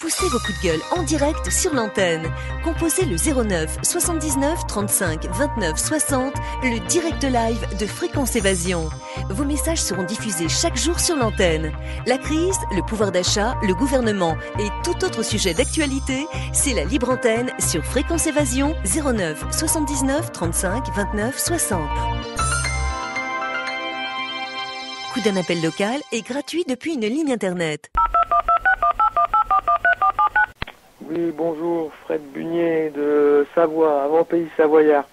Poussez vos coups de gueule en direct sur l'antenne. Composez le 09 79 35 29 60, le direct live de Fréquence Évasion. Vos messages seront diffusés chaque jour sur l'antenne. La crise, le pouvoir d'achat, le gouvernement et tout autre sujet d'actualité, c'est la libre antenne sur Fréquence Évasion 09 79 35 29 60. Coup d'un appel local est gratuit depuis une ligne internet. Oui, bonjour, Fred Bunier de Savoie, avant-pays savoyard.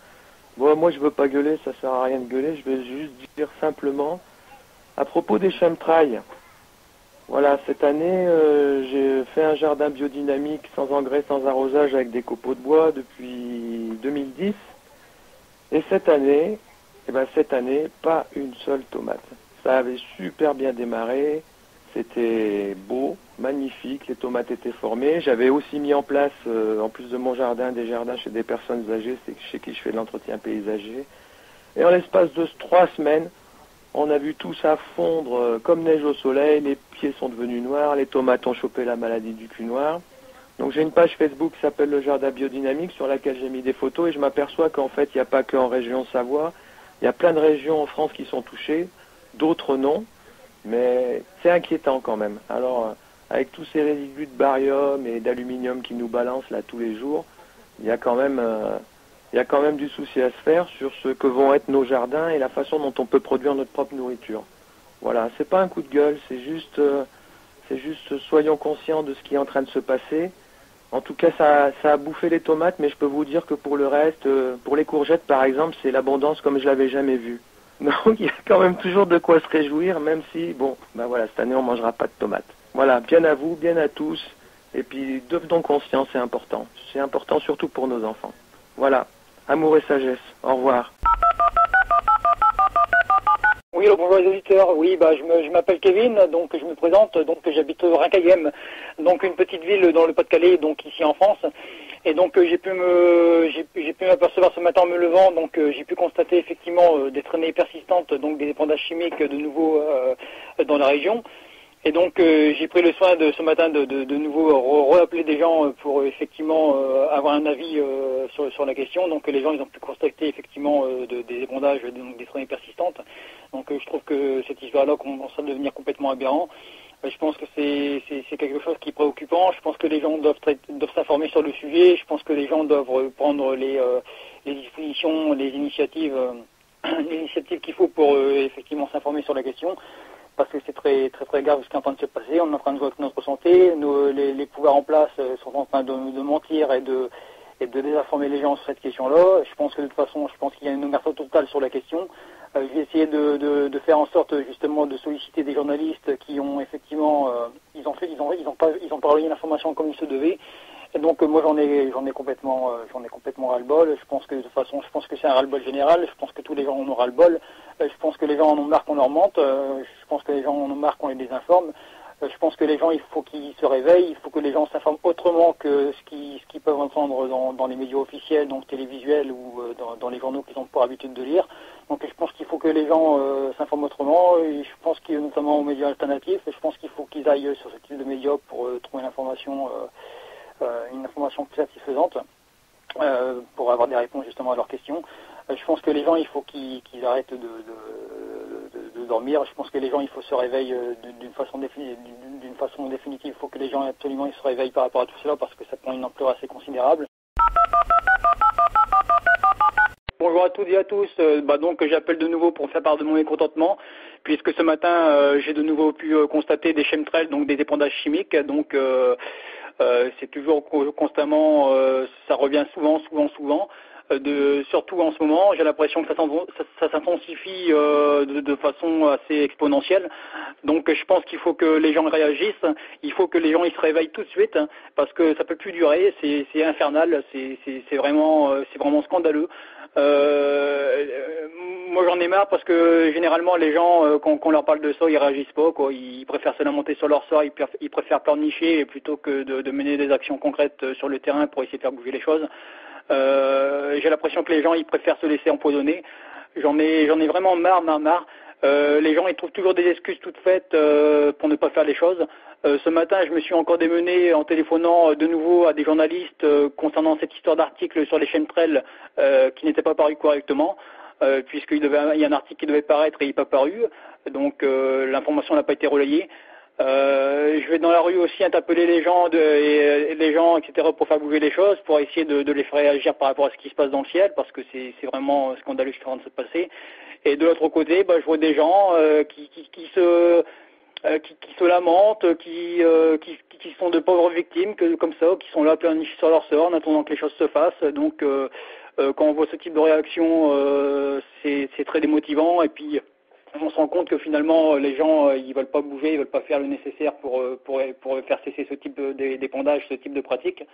Bon, moi je veux pas gueuler, ça sert à rien de gueuler, je vais juste dire simplement, à propos des chemtrails, voilà, cette année, j'ai fait un jardin biodynamique sans engrais, sans arrosage, avec des copeaux de bois depuis 2010. Et cette année, pas une seule tomate. Ça avait super bien démarré, c'était beau, magnifique, les tomates étaient formées. J'avais aussi mis en place, en plus de mon jardin, des jardins chez des personnes âgées, c'est chez qui je fais de l'entretien paysager. Et en l'espace de 3 semaines, on a vu tout ça fondre comme neige au soleil, les pieds sont devenus noirs, les tomates ont chopé la maladie du cul noir. Donc j'ai une page Facebook qui s'appelle le Jardin Biodynamique sur laquelle j'ai mis des photos et je m'aperçois qu'en fait il n'y a pas qu'en région Savoie, il y a plein de régions en France qui sont touchées, d'autres non. Mais c'est inquiétant quand même. Alors, avec tous ces résidus de barium et d'aluminium qui nous balancent là tous les jours, il y a quand même du souci à se faire sur ce que vont être nos jardins et la façon dont on peut produire notre propre nourriture. Voilà, c'est pas un coup de gueule, c'est juste soyons conscients de ce qui est en train de se passer. En tout cas, ça a bouffé les tomates, mais je peux vous dire que pour le reste, pour les courgettes par exemple, c'est l'abondance comme je l'avais jamais vue. Donc il y a quand même toujours de quoi se réjouir, même si, bon, ben voilà, cette année on mangera pas de tomates. Voilà, bien à vous, bien à tous, et puis devenons conscients, c'est important. C'est important surtout pour nos enfants. Voilà, amour et sagesse, au revoir. Oui, alors bonjour les auditeurs. Oui, je m'appelle Kevin, donc je me présente, donc j'habite Rincaillem, donc une petite ville dans le Pas-de-Calais, donc ici en France. Et donc j'ai pu m'apercevoir ce matin en me levant, donc j'ai pu constater effectivement des traînées persistantes, donc des épandages chimiques de nouveau dans la région. Et donc j'ai pris le soin de ce matin de nouveau rappeler des gens pour effectivement avoir un avis sur la question. Donc les gens ils ont pu constater effectivement des épandages, donc des traînées persistantes. Donc je trouve que cette histoire-là commence à devenir complètement aberrant. Je pense que c'est quelque chose qui est préoccupant. Je pense que les gens doivent s'informer sur le sujet. Je pense que les gens doivent prendre les dispositions, les initiatives qu'il faut pour effectivement s'informer sur la question. Parce que c'est très, très, très grave ce qui est en train de se passer. On est en train de jouer avec notre santé. Les pouvoirs en place sont en train de mentir et de désinformer les gens sur cette question-là. Je pense que de toute façon, qu'il y a une omerta totale sur la question. Je vais essayer de faire en sorte justement de solliciter des journalistes qui ont effectivement ils ont pas relayé l'information comme il se devait. Et donc moi j'en ai complètement ras-le-bol. Je pense que de toute façon c'est un ras-le-bol général. Je pense que tous les gens en ont ras-le-bol. Je pense que les gens en ont marre qu'on leur mente. Je pense que les gens en ont marre qu'on les désinforme. Je pense que les gens, il faut qu'ils se réveillent, il faut que les gens s'informent autrement que ce qu'ils peuvent entendre dans les médias officiels, donc télévisuels ou dans les journaux qu'ils ont pour habitude de lire. Donc je pense qu'il faut que les gens s'informent autrement, et je pense qu'il y a notamment aux médias alternatifs, et je pense qu'il faut qu'ils aillent sur ce type de médias pour trouver une information plus satisfaisante, pour avoir des réponses justement à leurs questions. Je pense que les gens, il faut qu'ils arrêtent de dormir. Je pense que les gens, il faut se réveiller d'une façon définitive. Il faut que les gens absolument ils se réveillent par rapport à tout cela parce que ça prend une ampleur assez considérable. Bonjour à toutes et à tous. Donc j'appelle de nouveau pour faire part de mon mécontentement, puisque ce matin j'ai de nouveau pu constater des chemtrails, donc des épandages chimiques. Donc c'est toujours constamment, ça revient souvent. Surtout en ce moment, j'ai l'impression que ça s'intensifie de façon assez exponentielle. Donc je pense qu'il faut que les gens réagissent, il faut que les gens ils se réveillent tout de suite, parce que ça peut plus durer, c'est infernal, c'est vraiment scandaleux. Moi j'en ai marre parce que généralement les gens quand on leur parle de ça ils réagissent pas quoi, ils préfèrent se lamenter sur leur sort, ils préfèrent pleurnicher plutôt que de mener des actions concrètes sur le terrain pour essayer de faire bouger les choses. J'ai l'impression que les gens ils préfèrent se laisser empoisonner. J'en ai vraiment marre. Les gens ils trouvent toujours des excuses toutes faites pour ne pas faire les choses. Ce matin, je me suis encore démené en téléphonant de nouveau à des journalistes concernant cette histoire d'article sur les chemtrails qui n'était pas paru correctement, puisqu'il y a un article qui devait paraître et il n'est pas paru, donc l'information n'a pas été relayée. Je vais dans la rue aussi interpeller les gens, etc., pour faire bouger les choses, pour essayer de les faire réagir par rapport à ce qui se passe dans le ciel, parce que c'est vraiment scandaleux ce qui est en train de se passer. Et de l'autre côté, je vois des gens qui se lamentent, qui sont de pauvres victimes, comme ça, qui sont là plein sur leur sort, en attendant que les choses se fassent. Donc, quand on voit ce type de réaction, c'est très démotivant. Et puis, on se rend compte que finalement, les gens, ils veulent pas bouger, ils veulent pas faire le nécessaire pour faire cesser ce type d'épandage, ce type de pratique.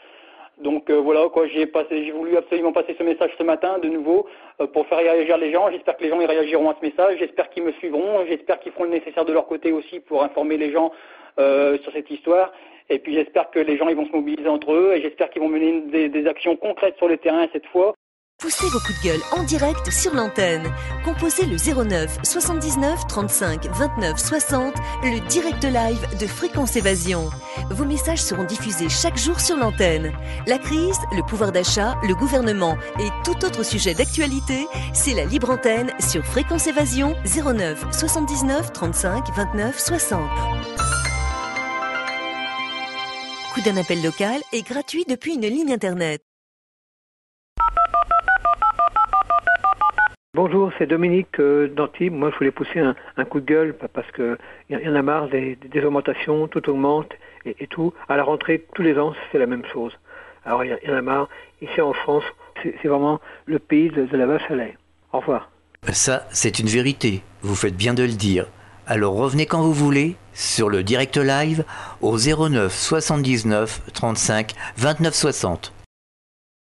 Donc voilà, quoi, j'ai voulu absolument passer ce message ce matin de nouveau pour faire réagir les gens. J'espère que les gens y réagiront à ce message, j'espère qu'ils me suivront, j'espère qu'ils feront le nécessaire de leur côté aussi pour informer les gens sur cette histoire. Et puis j'espère que les gens ils vont se mobiliser entre eux et j'espère qu'ils vont mener des actions concrètes sur le terrain cette fois. Poussez vos coups de gueule en direct sur l'antenne. Composez le 09 79 35 29 60, le direct live de Fréquence Évasion. Vos messages seront diffusés chaque jour sur l'antenne. La crise, le pouvoir d'achat, le gouvernement et tout autre sujet d'actualité, c'est la libre antenne sur Fréquence Évasion 09 79 35 29 60. Coût d'un appel local est gratuit depuis une ligne internet. Bonjour, c'est Dominique d'Antibes. Moi, je voulais pousser un coup de gueule parce qu'il y en a marre des augmentations, tout augmente et tout. À la rentrée, tous les ans, c'est la même chose. Alors, il y en a marre. Ici, en France, c'est vraiment le pays de la vache à lait. Au revoir. Ça, c'est une vérité. Vous faites bien de le dire. Alors, revenez quand vous voulez sur le direct live au 09 79 35 29 60.